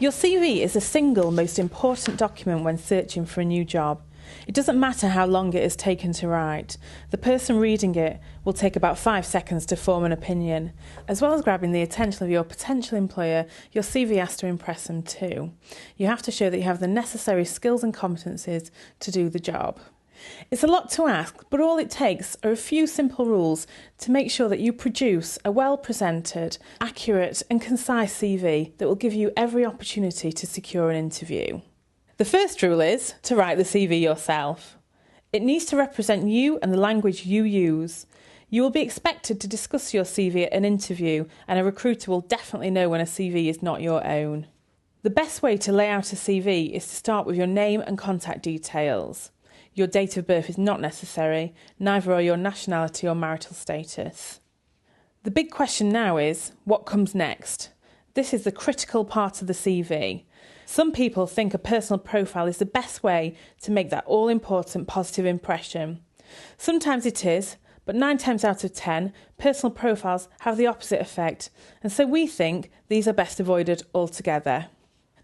Your CV is the single most important document when searching for a new job. It doesn't matter how long it has taken to write. The person reading it will take about 5 seconds to form an opinion. As well as grabbing the attention of your potential employer, your CV has to impress them too. You have to show that you have the necessary skills and competencies to do the job. It's a lot to ask, but all it takes are a few simple rules to make sure that you produce a well-presented, accurate and concise CV that will give you every opportunity to secure an interview. The first rule is to write the CV yourself. It needs to represent you and the language you use. You will be expected to discuss your CV at an interview, and a recruiter will definitely know when a CV is not your own. The best way to lay out a CV is to start with your name and contact details. Your date of birth is not necessary, neither are your nationality or marital status. The big question now is, what comes next? This is the critical part of the CV. Some people think a personal profile is the best way to make that all-important positive impression. Sometimes it is, but 9 times out of 10, personal profiles have the opposite effect, and so we think these are best avoided altogether.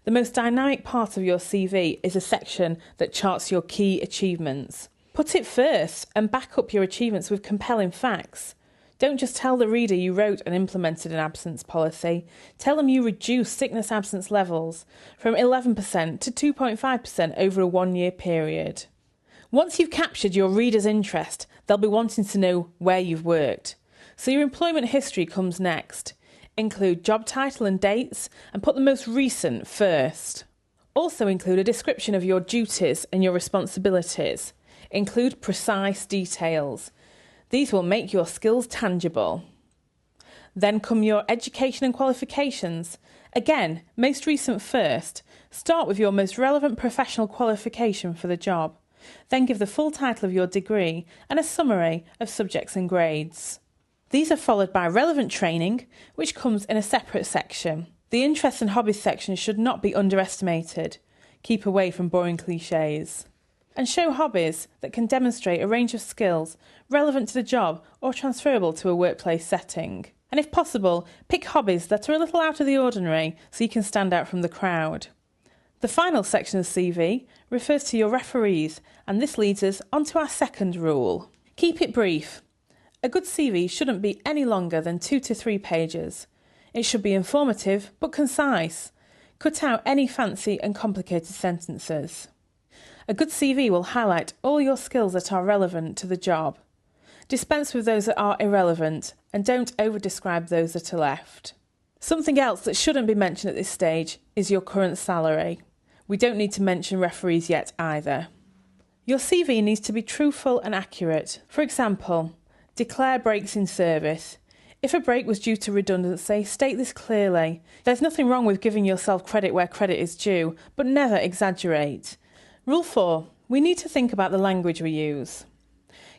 The most dynamic part of your CV is a section that charts your key achievements. Put it first and back up your achievements with compelling facts. Don't just tell the reader you wrote and implemented an absence policy. Tell them you reduced sickness absence levels from 11% to 2.5% over a 1-year period. Once you've captured your reader's interest, they'll be wanting to know where you've worked. So your employment history comes next. Include job title and dates, and put the most recent first. Also include a description of your duties and your responsibilities. Include precise details. These will make your skills tangible. Then come your education and qualifications. Again, most recent first. Start with your most relevant professional qualification for the job. Then give the full title of your degree and a summary of subjects and grades. These are followed by relevant training, which comes in a separate section. The interests and hobbies section should not be underestimated. Keep away from boring clichés. And show hobbies that can demonstrate a range of skills relevant to the job or transferable to a workplace setting. And if possible, pick hobbies that are a little out of the ordinary so you can stand out from the crowd. The final section of CV refers to your referees, and this leads us onto our second rule. Keep it brief. A good CV shouldn't be any longer than 2 to 3 pages. It should be informative but concise. Cut out any fancy and complicated sentences. A good CV will highlight all your skills that are relevant to the job. Dispense with those that are irrelevant, and don't over-describe those that are left. Something else that shouldn't be mentioned at this stage is your current salary. We don't need to mention referees yet either. Your CV needs to be truthful and accurate. For example, declare breaks in service. If a break was due to redundancy, state this clearly. There's nothing wrong with giving yourself credit where credit is due, but never exaggerate. Rule 4. We need to think about the language we use.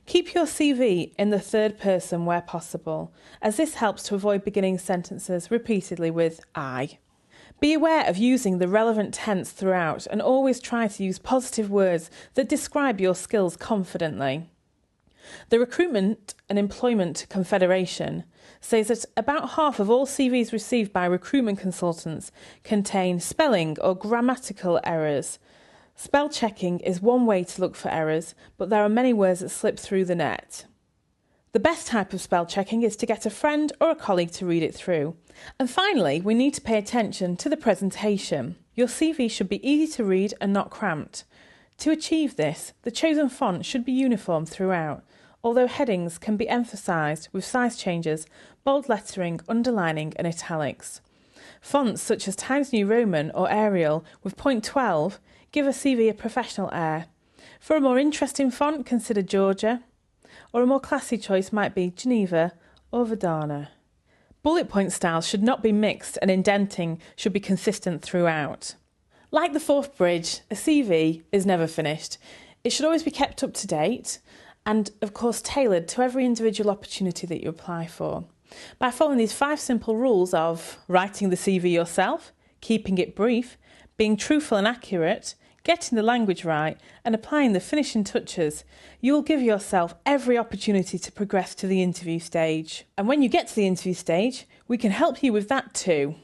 Keep your CV in the third person where possible, as this helps to avoid beginning sentences repeatedly with I. Be aware of using the relevant tense throughout, and always try to use positive words that describe your skills confidently. The Recruitment and Employment Confederation says that about half of all CVs received by recruitment consultants contain spelling or grammatical errors. Spell checking is one way to look for errors, but there are many words that slip through the net. The best type of spell checking is to get a friend or a colleague to read it through. And finally, we need to pay attention to the presentation. Your CV should be easy to read and not cramped. To achieve this, the chosen font should be uniform throughout, although headings can be emphasised with size changes, bold lettering, underlining and italics. Fonts such as Times New Roman or Arial with point 12 give a CV a professional air. For a more interesting font, consider Georgia, or a more classy choice might be Geneva or Verdana. Bullet point styles should not be mixed, and indenting should be consistent throughout. Like the Forth Bridge, a CV is never finished. It should always be kept up to date and, of course, tailored to every individual opportunity that you apply for. By following these 5 simple rules of writing the CV yourself, keeping it brief, being truthful and accurate, getting the language right and applying the finishing touches, you will give yourself every opportunity to progress to the interview stage. And when you get to the interview stage, we can help you with that too.